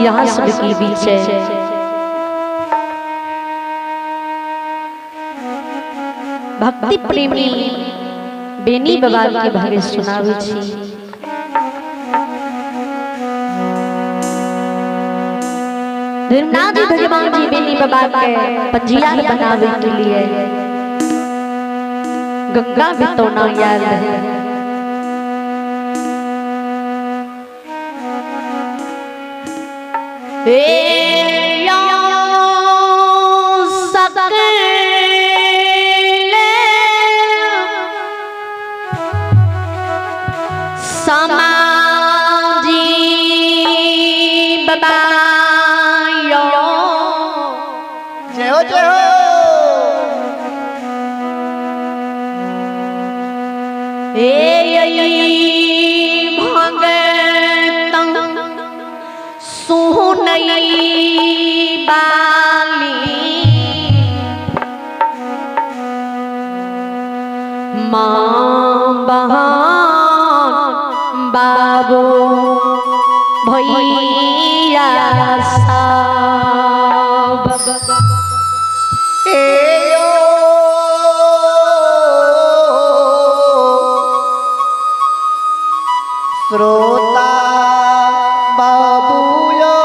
यहाँ सबके बीच है। भक्ति प्रेमी बेनी बाबा के भागे सुनावे छी। धर्मनाथ भगवान जी बेनी बाबा के पंजियार बनावे के लिए गंगा में तो ना याद है। माँ बहन बाबू भैया सब श्रोता बाबूयो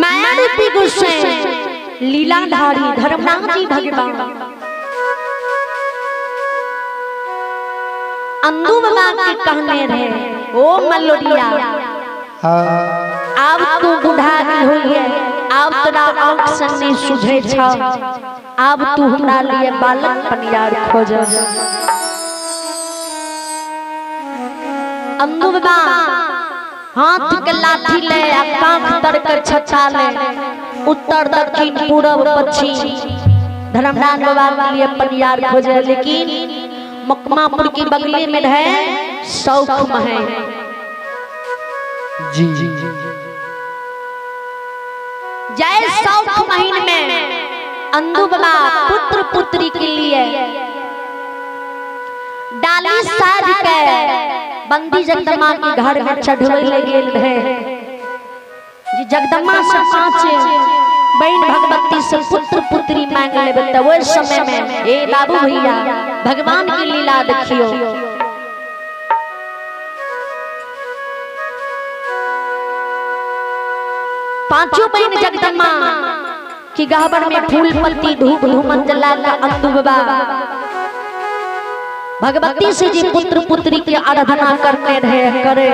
मायावी गोसाई लीलाधारी धर्मनाथ जी भगवान अंधु बाबा के कहने रहे, ओ मल्लोरिया अब तू बुढ़ा हुई है, अब तोरा आँख से नहीं सुझे छा, अब तू हमरा लिए बालक पनियार खोज। अंधु बाबा हाथ के लाठी ले कांख तर कर छछा ले, उत्तर दक्षिण पूरब पश्चिम धर्मनाथ बाबा के लिए पनियार खोजे। लेकिन मकमापुर की बगली में है शौक महल जी। जय शौक महल में अंधु बाबा पुत्र पुत्री के लिए डाली साध के बंदी जगदम्बा के घर में चढ़वे गेल रहे। जी जगदम्बा से 5 बहन भगवती से पुत्र पुत्री मांग लेबे त ओइ समय में ए बाबू भैया भगवान की लीला देखियो। पांचों बहन जगदम्बा की गहबर में फूल पत्ती धूप धूमन जला के अंधु बाबा भगवती से जी पुत्र पुत्री की आराधना करते रहे करे।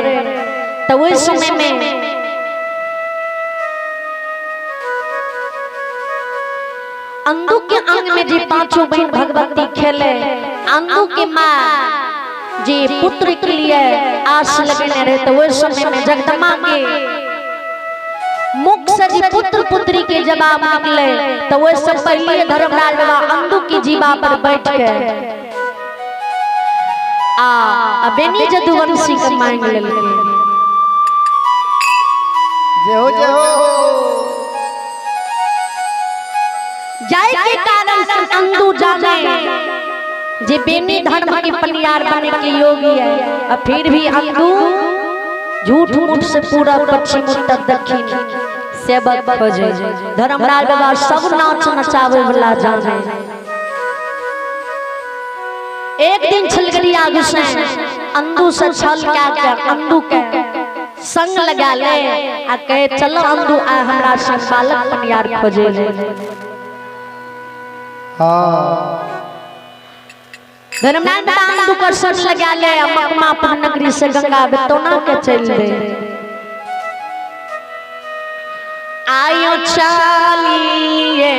तो उस समय में अंधु के अंग में जी पांचों बहन भगवती खेले। अंधु के माँ जी पुत्र के लिए आस लगने रहे। तो उस समय में जगदम्बा के मुख से जी पुत्र पुत्री के जवाब निकले। तो वो सब पहले धर्मराज बाबा अंधु की जीवा पर बैठ के बेनी जदुवंशी के मांग लेलके। जय हो जय के कारण से अंधु जाने जे बेनी धर्म के पनियार बने के योगी है। और फिर भी अंधु झूठ मूठ से पूरा पश्चिम उत्तर दक्षिण सेवक खोजे। धर्मराज बाबा सब नाच नचावे वाला जाने। एक दिन छलगड़िया गोसाई अंधु से छल के अंधु के संग लगा ले आ कहे चलो अंधु आ हमरा संग बालक पनियार खोजे ले। धर्मनाथ बाबा अंधु कर संग लगा ले मकमापुर नगरी से गंगा बेतौना के चल दे। आयो चालिए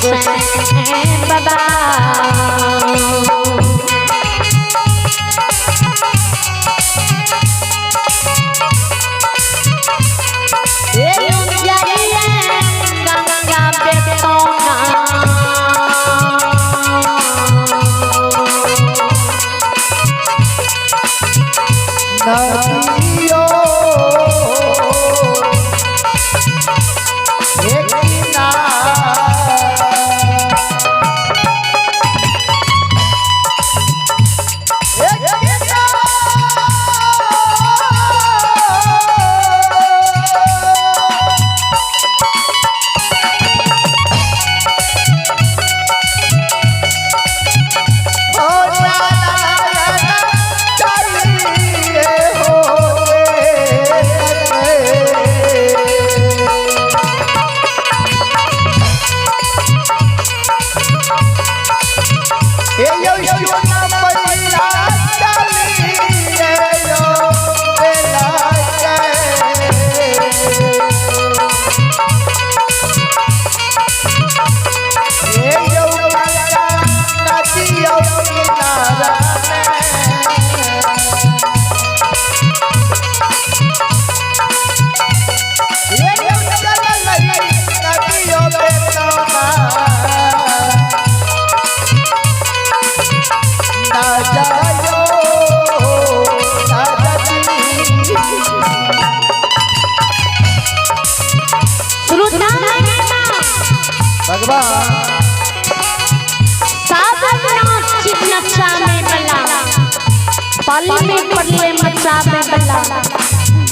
गोसाई बाबा नदियों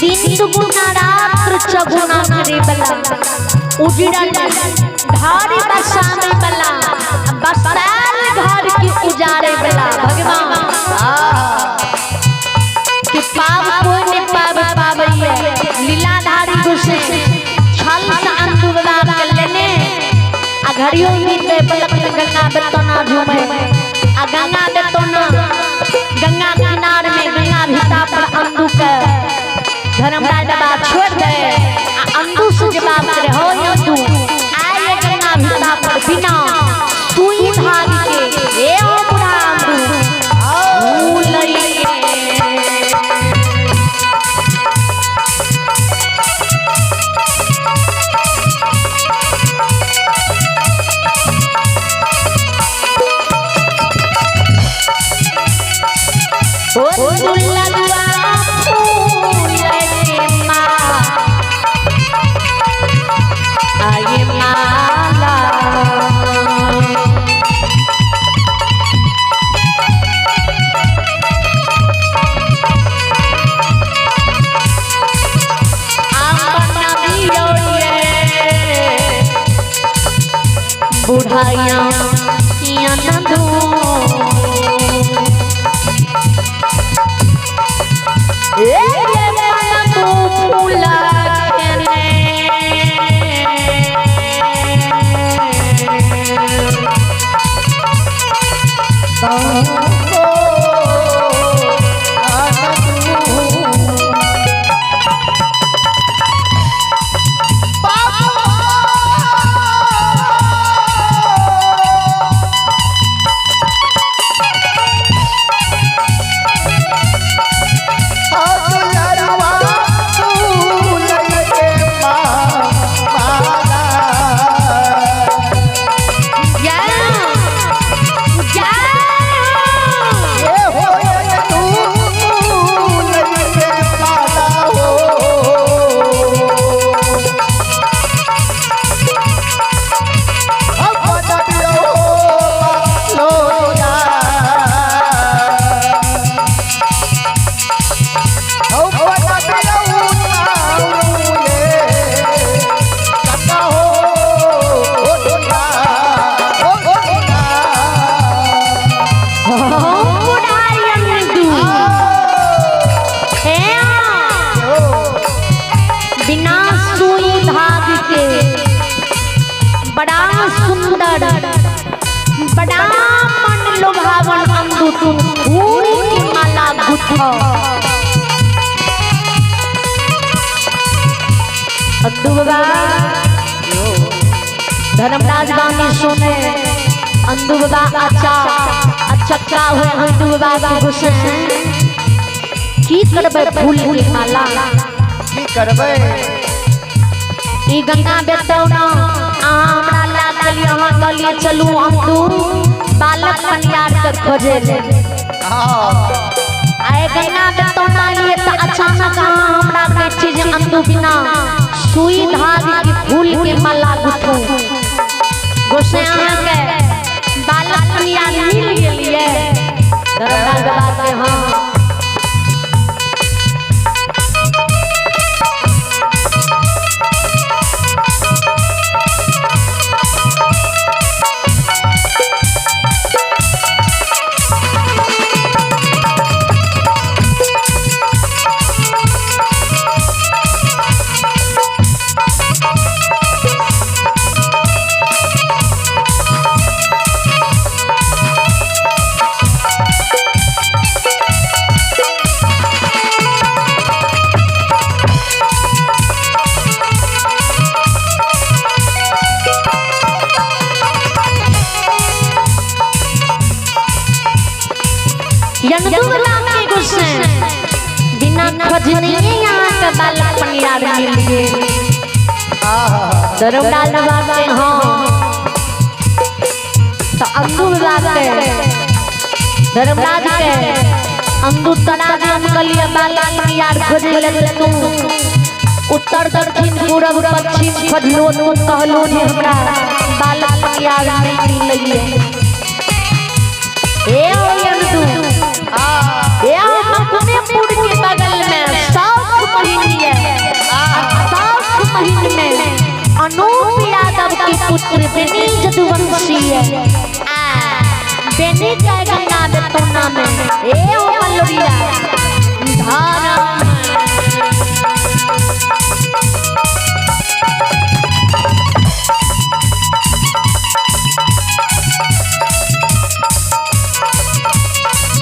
एक दिन दुगुना रात्र चौगुना करे बला उजड़ल ढारी बसा में बला बसाल घर की उजारे बला भगवान कि पाव कोई ने पावैया लीलाधारी गुस्से छल से अंतुगला कर लेने आ घड़ियों में ते बलक गंगा बेतना झूमे आ गंगा बेतना गंगा किनारे में गंगा भिता पर अंदू के धर्मराज बाबा छोड़ दे अंदू से जवाब करे हो अंदू आए गंगा भिता पर बिना सुई धाग के ए ओ बुढ़ा अंदू लइए ओ दुल्लवा फूल के माँ आये माला बुढ़ाइया बड़ा मन लुभावन अंदू तुम फूल की माला गुथो अंदू बाबा धर्मराज बानी सुने अंदू बाबा अच्छा हुए अंदू बाबा के गुस्से की करबे फूल की माला की करबे ई गंगा बेतौना अहाँ हमरा ला चलिए अहाँ कहलिए चलू अंदू बालक पनियार के खोजे ले आए गंगा बेतौना लिए तो अचानक अहाँ हमरा के चीज अंदू बिना सुई धागे की फूल के माला गुथू गुस्से अहाँ के बालक पनियार मिल गेलिए धर्मराज बाबा के हां बिना खोजने यहाँ के बालक पनियार मिल गए धर्मराज बाबा के हाँ तो अंदू बाबा के धर्मराज के अंदू तराज हम कलिए बालक पनियार खोजे लगे तू उत्तर दक्षिण पूरब पश्चिम खोजलो तू कहलो जे हमरा बालक पनियार नहीं मिल ए अंदू मकुनेपुर के बगल में साउथ महीन में अनूप यादव की पुत्र बेनी जदुवंशी है बेनी का गंगा बेतौना में ए ओ मल्लोरिया धारा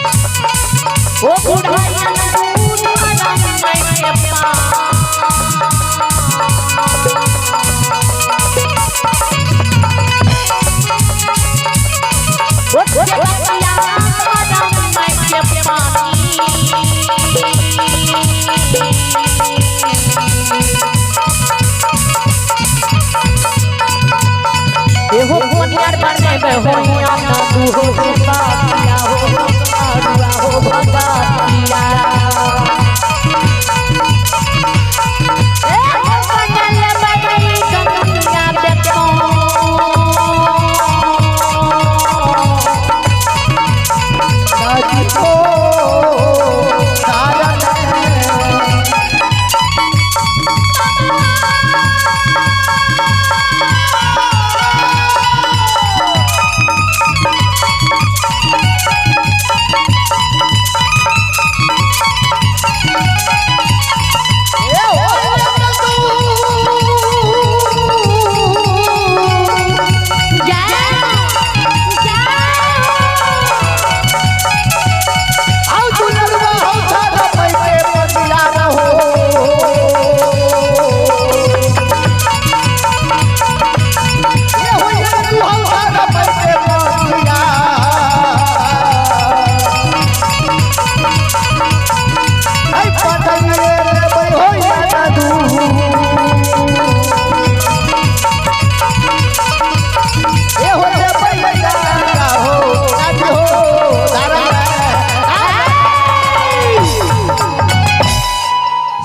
ओ बुढ़ाई दूध आराम में ओ बुढ़ाई आराम में पानी एहो पनियार बने बे होइया ना तू हो बापिया हो आरुआ हो भगातिया ए बनल बई गंगा बेतौ दादी को सारा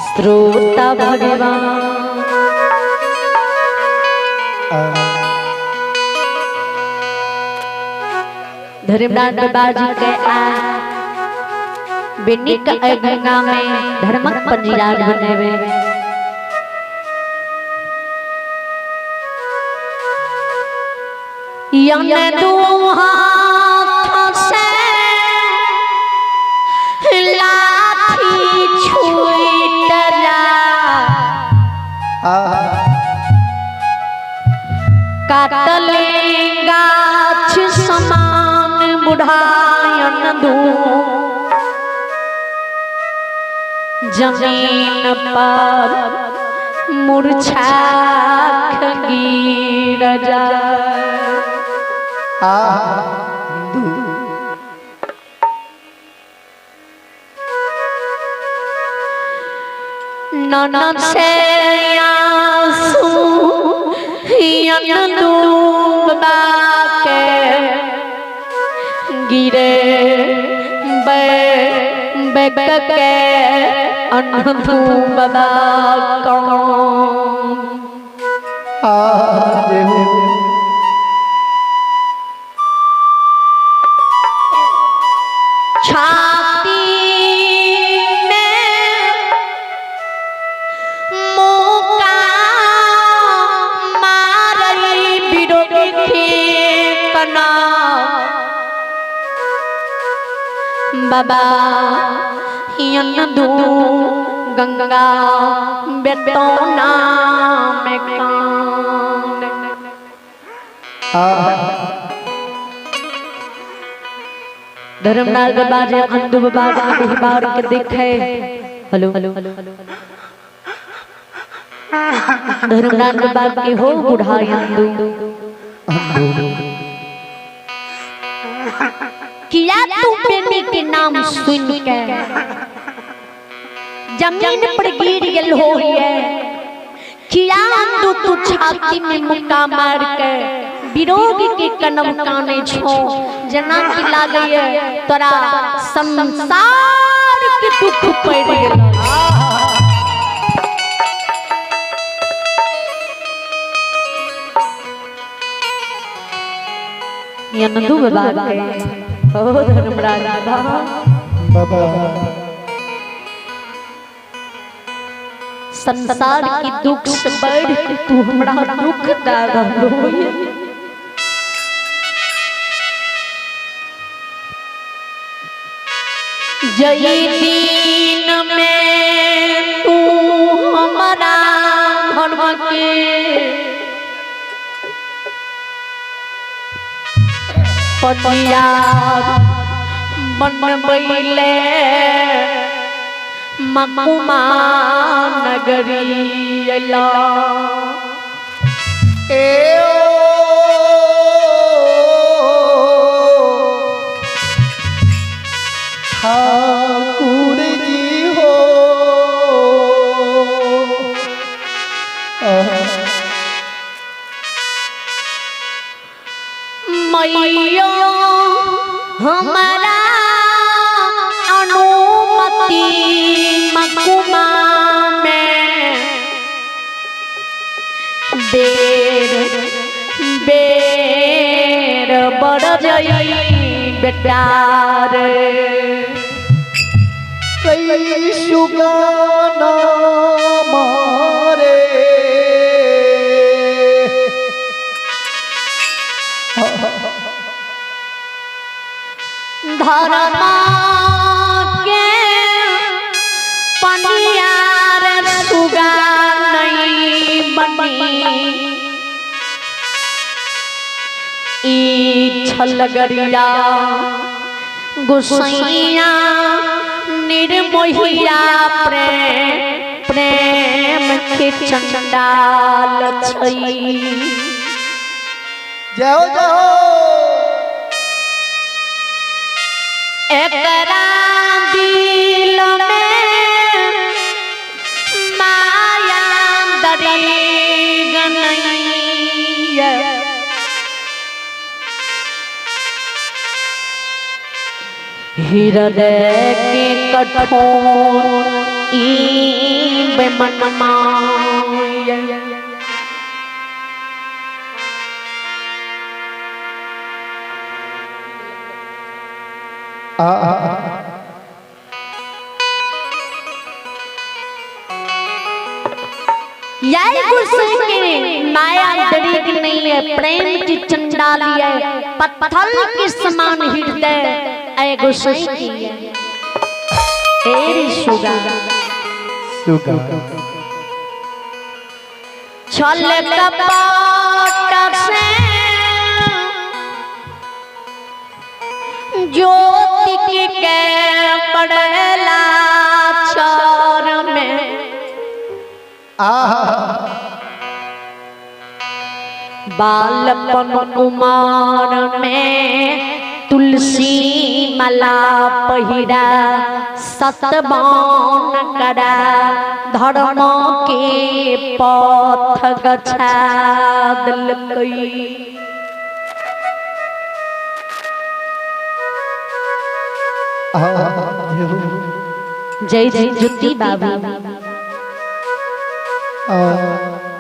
श्रोता भगवान धर्मराज बाजी के आ बेनी का गंगा में धर्मक पंजीराज बनेवे यने दो हाथ से लाठी छूट जा काटले गाछ समान बुढ़ायन दू जमीन पर मूर्छा गिर जाए। ननद से आंसू डूबा के गिरे बेक के डूबा कौन। छाती बाबा दू गंगा बेतौना में कान। धर्मनाल बाबा जे अंधु बाबा बार के देखे। हेलो धर्मनाल बाबा के हो बूढ़ा अंधु किया तू बेनी के नाम सुन के जमीन पर गिर गल हो है। किया तू छाती में मुक्का मार के विरोग के कनम काने छो जना की लागे तोरा संसार के दुख पड़ गेल। यनदु बाबा के ओ धर्मराज बाबा संसार की दुख से बढ़ के तू हमरा दुख दा रहलो है। जय दिन में तू हमारा धर्म के पतिया बनबैले मकुमा नगरी अला। ठाकुर जी हो मैया हमारा अनुमति मकुमा में बेर बेर बड़ जई बेटा रे। कई सुगाना मारे धर्मा के पनियार सुगा नहीं बनी ई छलगरिया गुसैया निर्मोहिया प्रेम के चंडाल छई। जाओ जाओ एकरा दिल में माया दरी गनैया। हृदय के कठोर ई बेमन माया। यही गुस्से के माया डरी की नहीं है, प्रेम की चंडाली है, पत्थर के समान हृदय ऐ गुस्से की है तेरी सुगा छल कपट से ज्योति के पड़ला चार में बालपन उमर में तुलसी माला पहिरा सतबान करा धर्म के पथ गछा दिलकई। जय जय जुती बाबू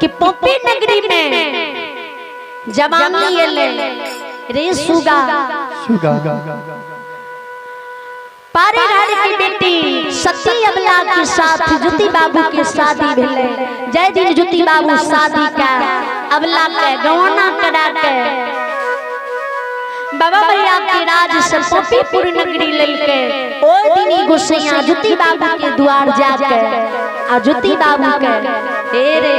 कि पोपी नगरी में जवानी ये ले रे सुगा पारेघाट की बेटी सती अबला के साथ जुती बाबू के शादी भेले। जय दिन जुती बाबू शादी का अबला के गवाना करा के बाबा भैया के राज से पोपीपुर नगरी लेके ओ दिनी गुसैया जुती बाबू के द्वार जाके आ जुती बाबू के हे रे